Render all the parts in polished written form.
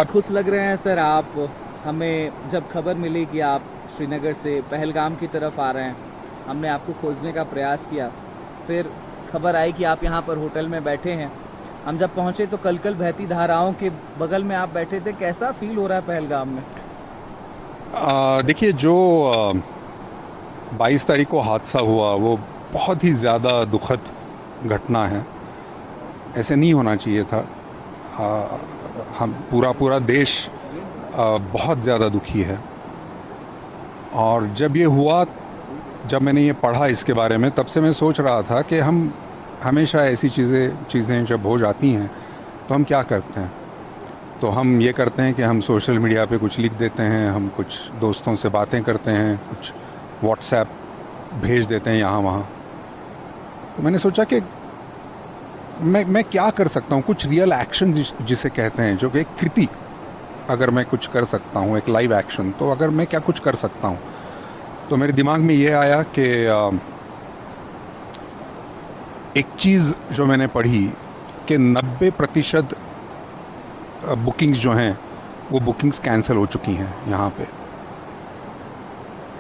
खुश लग रहे हैं सर आप। हमें जब खबर मिली कि आप श्रीनगर से पहलगाम की तरफ आ रहे हैं, हमने आपको खोजने का प्रयास किया। फिर खबर आई कि आप यहाँ पर होटल में बैठे हैं। हम जब पहुँचे तो कलकल बहती धाराओं के बगल में आप बैठे थे। कैसा फील हो रहा है पहलगाम में? देखिए, जो 22 तारीख को हादसा हुआ वो बहुत ही ज़्यादा दुखद घटना है। ऐसे नहीं होना चाहिए था। आ, हम पूरा पूरा देश बहुत ज़्यादा दुखी है। और जब ये हुआ, जब मैंने ये पढ़ा इसके बारे में, तब से मैं सोच रहा था कि हम हमेशा ऐसी चीज़ें जब हो जाती हैं तो हम क्या करते हैं। तो हम ये करते हैं कि हम सोशल मीडिया पे कुछ लिख देते हैं, हम कुछ दोस्तों से बातें करते हैं, कुछ व्हाट्सएप भेज देते हैं यहाँ वहाँ। तो मैंने सोचा कि मैं क्या कर सकता हूँ, कुछ रियल एक्शन जिसे कहते हैं, जो कि एक कृति अगर मैं कुछ कर सकता हूँ, एक लाइव एक्शन, तो अगर मैं क्या कुछ कर सकता हूँ। तो मेरे दिमाग में ये आया कि एक चीज़ जो मैंने पढ़ी कि 90% बुकिंग्स जो हैं वो बुकिंग्स कैंसिल हो चुकी हैं यहाँ पे।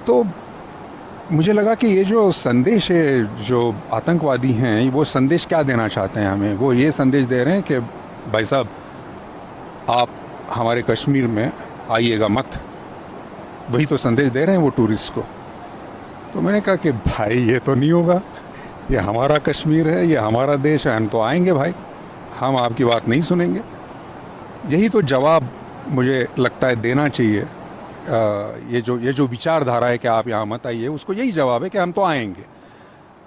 तो मुझे लगा कि ये जो संदेश है, जो आतंकवादी हैं, वो संदेश क्या देना चाहते हैं हमें। वो ये संदेश दे रहे हैं कि भाई साहब, आप हमारे कश्मीर में आइएगा मत। वही तो संदेश दे रहे हैं वो टूरिस्ट को। तो मैंने कहा कि भाई ये तो नहीं होगा, ये हमारा कश्मीर है, ये हमारा देश है, हम तो आएंगे भाई, हम आपकी बात नहीं सुनेंगे। यही तो जवाब मुझे लगता है देना चाहिए। ये जो विचारधारा है कि आप यहाँ मत आइए, उसको यही जवाब है कि हम तो आएंगे।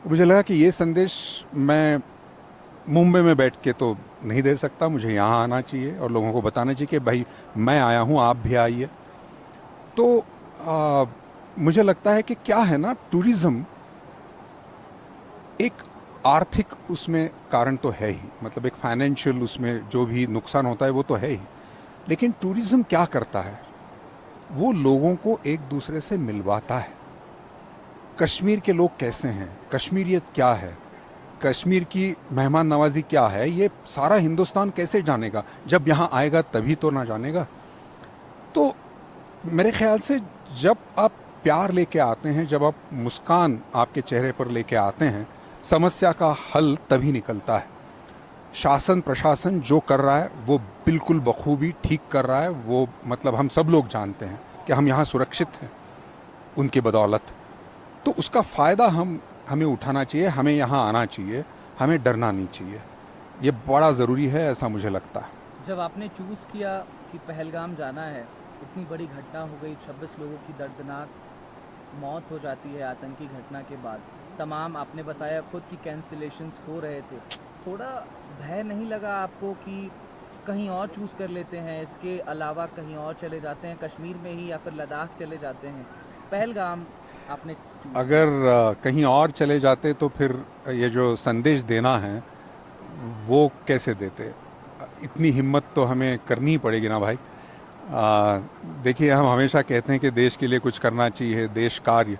मुझे लगा कि ये संदेश मैं मुंबई में बैठ के तो नहीं दे सकता, मुझे यहाँ आना चाहिए और लोगों को बताना चाहिए कि भाई मैं आया हूँ, आप भी आइए। तो मुझे लगता है कि क्या है ना, टूरिज़्म एक आर्थिक उसमें कारण तो है ही, मतलब एक फाइनेंशियल उसमें जो भी नुकसान होता है वो तो है ही। लेकिन टूरिज़्म क्या करता है, वो लोगों को एक दूसरे से मिलवाता है। कश्मीर के लोग कैसे हैं, कश्मीरियत क्या है, कश्मीर की मेहमान नवाजी क्या है, ये सारा हिंदुस्तान कैसे जानेगा। जब यहाँ आएगा तभी तो ना जानेगा। तो मेरे ख्याल से जब आप प्यार लेके आते हैं, जब आप मुस्कान आपके चेहरे पर लेके आते हैं, समस्या का हल तभी निकलता है। शासन प्रशासन जो कर रहा है वो बिल्कुल बखूबी ठीक कर रहा है। वो मतलब हम सब लोग जानते हैं कि हम यहाँ सुरक्षित हैं उनकी बदौलत। तो उसका फ़ायदा हमें उठाना चाहिए, हमें यहाँ आना चाहिए, हमें डरना नहीं चाहिए। ये बड़ा ज़रूरी है, ऐसा मुझे लगता है। जब आपने चूज़ किया कि पहलगाम जाना है, इतनी बड़ी घटना हो गई, 26 लोगों की दर्दनाक मौत हो जाती है आतंकी घटना के बाद। तमाम आपने बताया खुद की कैंसिलेशंस हो रहे थे। थोड़ा भय नहीं लगा आपको कि कहीं और चूज़ कर लेते हैं, इसके अलावा कहीं और चले जाते हैं, कश्मीर में ही, या फिर लद्दाख चले जाते हैं? पहलगाम आपने चूज़ अगर किया। कहीं और चले जाते तो फिर ये जो संदेश देना है वो कैसे देते। इतनी हिम्मत तो हमें करनी ही पड़ेगी ना भाई। देखिए, हम हमेशा कहते हैं कि देश के लिए कुछ करना चाहिए, देश कार्य,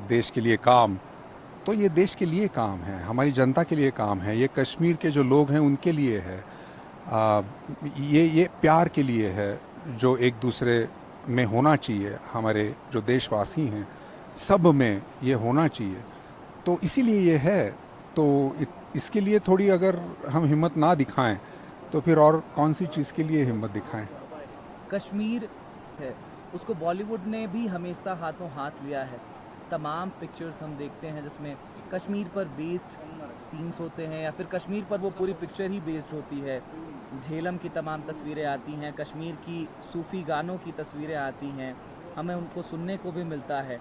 देश के लिए काम। तो ये देश के लिए काम है, हमारी जनता के लिए काम है, ये कश्मीर के जो लोग हैं उनके लिए है। आ, ये प्यार के लिए है जो एक दूसरे में होना चाहिए। हमारे जो देशवासी हैं सब में ये होना चाहिए। तो इसीलिए ये है। तो इसके लिए थोड़ी अगर हम हिम्मत ना दिखाएं तो फिर और कौन सी चीज़ के लिए हिम्मत दिखाएं। कश्मीर है, उसको बॉलीवुड ने भी हमेशा हाथों हाथ लिया है। तमाम पिक्चर्स हम देखते हैं जिसमें कश्मीर पर बेस्ड सीन्स होते हैं, या फिर कश्मीर पर वो पूरी पिक्चर ही बेस्ड होती है। झेलम की तमाम तस्वीरें आती हैं, कश्मीर की सूफ़ी गानों की तस्वीरें आती हैं, हमें उनको सुनने को भी मिलता है।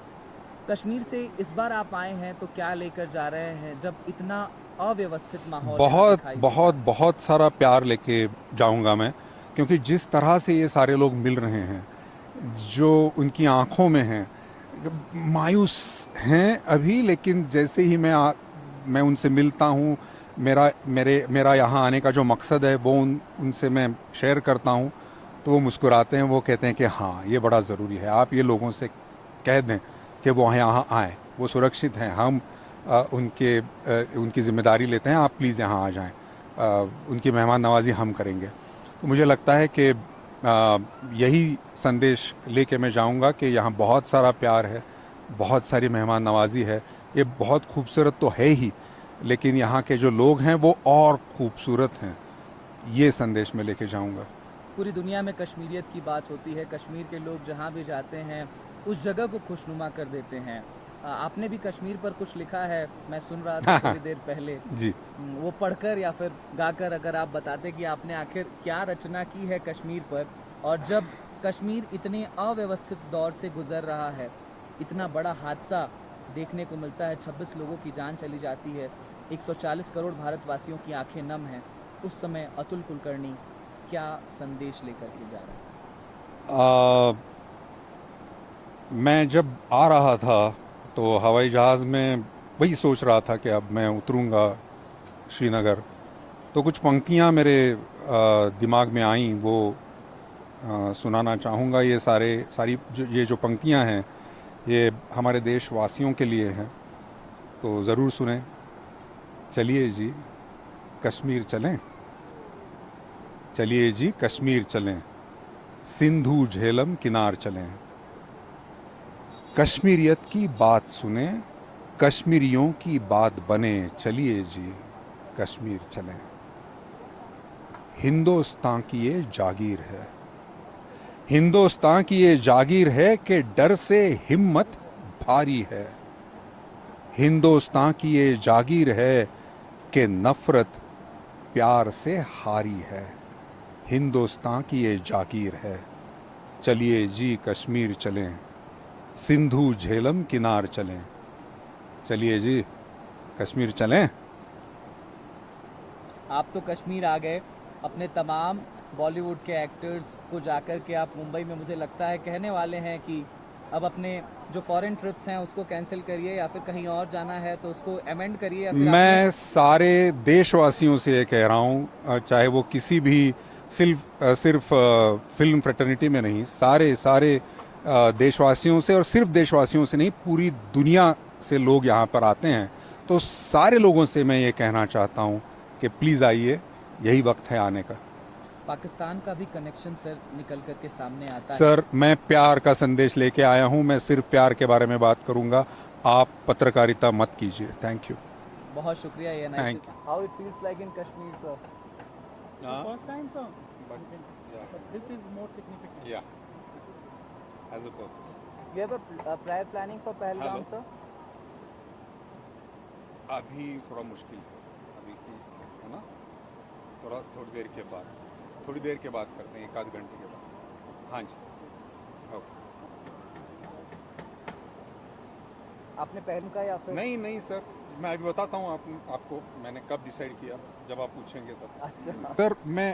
कश्मीर से इस बार आप आए हैं तो क्या लेकर जा रहे हैं, जब इतना अव्यवस्थित माहौल यहाँ बहुत दिखाई देता बहुत है? बहुत सारा प्यार लेके जाऊंगा मैं। क्योंकि जिस तरह से ये सारे लोग मिल रहे हैं, जो उनकी आंखों में है, मायूस हैं अभी, लेकिन जैसे ही मैं उनसे मिलता हूँ, मेरा यहाँ आने का जो मकसद है वो उनसे मैं शेयर करता हूँ, तो वो मुस्कुराते हैं। वो कहते हैं कि हाँ, ये बड़ा ज़रूरी है, आप ये लोगों से कह दें कि वो यहाँ आएँ, वो सुरक्षित हैं, हम उनकी ज़िम्मेदारी लेते हैं, आप प्लीज़ यहाँ आ जाएं, उनकी मेहमान नवाजी हम करेंगे। तो मुझे लगता है कि यही संदेश लेके मैं जाऊंगा कि यहाँ बहुत सारा प्यार है, बहुत सारी मेहमान नवाजी है। ये बहुत खूबसूरत तो है ही, लेकिन यहाँ के जो लोग हैं वो और खूबसूरत हैं। ये संदेश मैं लेके जाऊंगा। पूरी दुनिया में कश्मीरियत की बात होती है, कश्मीर के लोग जहाँ भी जाते हैं उस जगह को खुशनुमा कर देते हैं। आपने भी कश्मीर पर कुछ लिखा है, मैं सुन रहा था थोड़ी देर पहले। जी। वो पढ़कर या फिर गाकर अगर आप बताते कि आपने आखिर क्या रचना की है कश्मीर पर, और जब कश्मीर इतने अव्यवस्थित दौर से गुजर रहा है, इतना बड़ा हादसा देखने को मिलता है, 26 लोगों की जान चली जाती है, 140 करोड़ भारतवासियों की आंखें नम हैं, उस समय अतुल कुलकर्णी क्या संदेश लेकर के जा रहा है? मैं जब आ रहा था तो हवाई जहाज़ में वही सोच रहा था कि अब मैं उतरूंगा श्रीनगर, तो कुछ पंक्तियाँ मेरे दिमाग में आईं, वो सुनाना चाहूँगा। ये सारी ये जो पंक्तियाँ हैं ये हमारे देशवासियों के लिए हैं, तो ज़रूर सुने। चलिए जी कश्मीर चलें, चलिए जी कश्मीर चलें, सिंधु झेलम किनार चलें, कश्मीरियत की बात सुने, कश्मीरियों की बात बने, चलिए जी कश्मीर चलें। हिंदुस्तान की ये जागीर है, हिंदुस्तान की ये जागीर है कि डर से हिम्मत भारी है। हिंदुस्तान की ये जागीर है कि नफरत प्यार से हारी है। हिंदुस्तान की ये जागीर है, चलिए जी कश्मीर चलें, सिंधु झेलम किनार चलें, चलिए जी कश्मीर चलें। आप तो कश्मीर आ गए, अपने तमाम बॉलीवुड के एक्टर्स को जाकर के आप मुंबई में मुझे लगता है कहने वाले हैं कि अब अपने जो फॉरेन ट्रिप्स हैं उसको कैंसिल करिए, या फिर कहीं और जाना है तो उसको अमेंड करिए, या फिर मैं सारे देशवासियों से ये कह रहा हूँ, चाहे वो किसी भी सिर्फ फिल्म फ्रेटर्निटी में नहीं, सारे देशवासियों से, और सिर्फ देशवासियों से नहीं, पूरी दुनिया से लोग यहाँ पर आते हैं, तो सारे लोगों से मैं ये कहना चाहता हूँ कि प्लीज़ आइए, यही वक्त है आने का। पाकिस्तान का भी कनेक्शन सर निकल कर के सामने आता है। सर मैं प्यार का संदेश लेके आया हूँ, मैं सिर्फ प्यार के बारे में बात करूँगा, आप पत्रकारिता मत कीजिए। Thank you. बहुत शुक्रिया ये Thank you. How it feels like in Kashmir sir? First time, sir. But, yeah. But this is more significant. Yeah. As a purpose. You have a prior planning for Pahalgam, Hello. sir? अभी थोड़ा मुश्किल है, अभी है ना, थोड़ी देर के बाद करते हैं, 1 आध घंटे के बाद। हाँ जी, ओके। आपने पहल का या फिर? नहीं सर, मैं अभी बताता हूँ आपको मैंने कब डिसाइड किया, जब आप पूछेंगे तब। अच्छा सर मैं